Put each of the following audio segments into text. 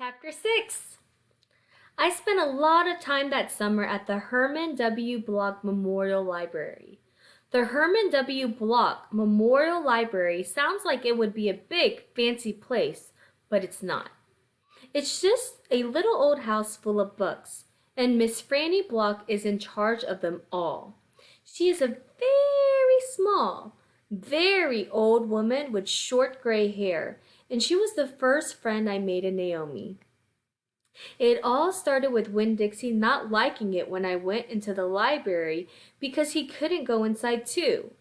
Chapter 6. I spent a lot of time that summer at the Herman W. Block Memorial Library. The Herman W. Block Memorial Library sounds like it would be a big, fancy place, but it's not. It's just a little old house full of books, and Miss Franny Block is in charge of them all. She is a very small, very old woman with short gray hair, and she was the first friend I made in Naomi. It all started with Winn-Dixie not liking it when I went into the library because he couldn't go inside too.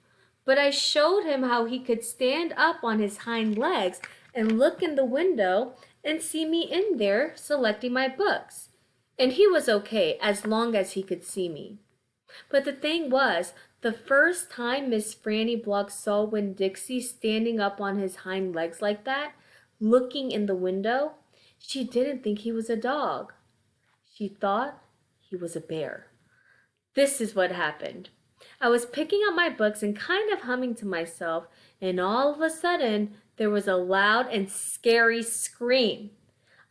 But I showed him how he could stand up on his hind legs and look in the window and see me in there selecting my books. And he was okay as long as he could see me. But the thing was, the first time Miss Franny Block saw Winn-Dixie standing up on his hind legs like that, looking in the window, she didn't think he was a dog. She thought he was a bear. This is what happened. I was picking up my books and kind of humming to myself, and all of a sudden, there was a loud and scary scream.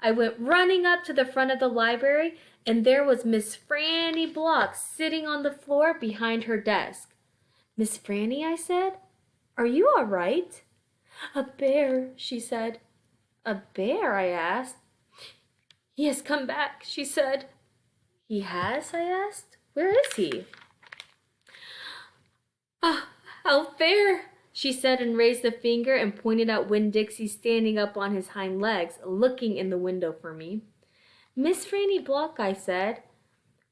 I went running up to the front of the library, and there was Miss Franny Block sitting on the floor behind her desk. "Miss Franny," I said, "are you all right?" "A bear," she said. "A bear?" I asked. "He has come back," she said. "He has?" I asked. "Where is he?" "Ah, out there," she said, and raised a finger and pointed out Winn-Dixie standing up on his hind legs, looking in the window for me. "Miss Franny Block," I said,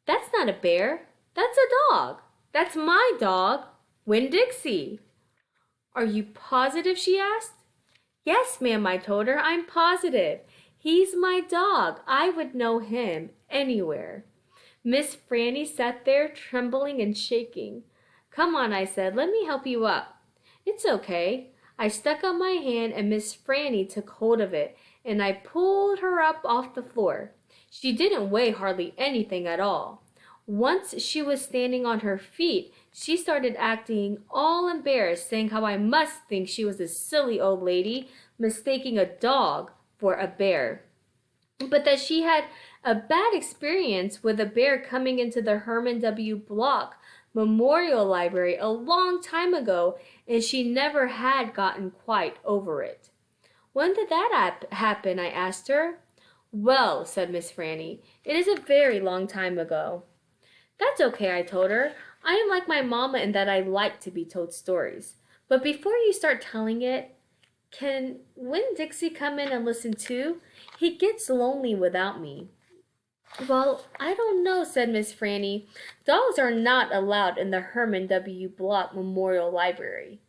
"that's not a bear. That's a dog. That's my dog, Winn-Dixie." "Are you positive?" she asked. "Yes, ma'am," I told her. "I'm positive. He's my dog. I would know him anywhere." Miss Franny sat there trembling and shaking. "Come on," I said. "Let me help you up." "It's okay." I stuck out my hand and Miss Franny took hold of it, and I pulled her up off the floor. She didn't weigh hardly anything at all. Once she was standing on her feet, she started acting all embarrassed, saying how I must think she was a silly old lady mistaking a dog for a bear, but that she had a bad experience with a bear coming into the Herman W. Block Memorial Library a long time ago, and she never had gotten quite over it. "When did that happen?" I asked her. "Well," said Miss Franny, "it is a very long time ago." "That's okay," I told her. "I am like my mama in that I like to be told stories. But before you start telling it, can Winn-Dixie come in and listen too? He gets lonely without me." "Well, I don't know," said Miss Franny. "Dogs are not allowed in the Herman W. Block Memorial Library."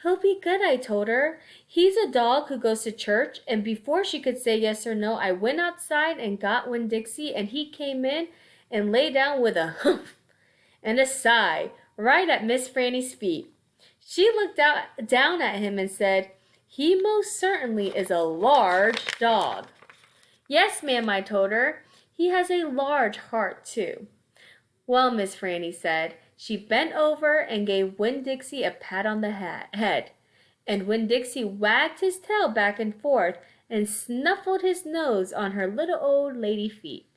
"He'll be good," I told her. "He's a dog who goes to church," and before she could say yes or no, I went outside and got Winn-Dixie, and he came in and lay down with a humph and a sigh right at Miss Franny's feet. She looked down at him and said, "He most certainly is a large dog." "Yes, ma'am," I told her. "He has a large heart, too." "Well," Miss Franny said. She bent over and gave Winn-Dixie a pat on the head, and Winn-Dixie wagged his tail back and forth and snuffled his nose on her little old lady feet.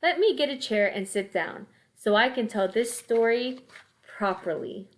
Let me get a chair and sit down so I can tell this story properly.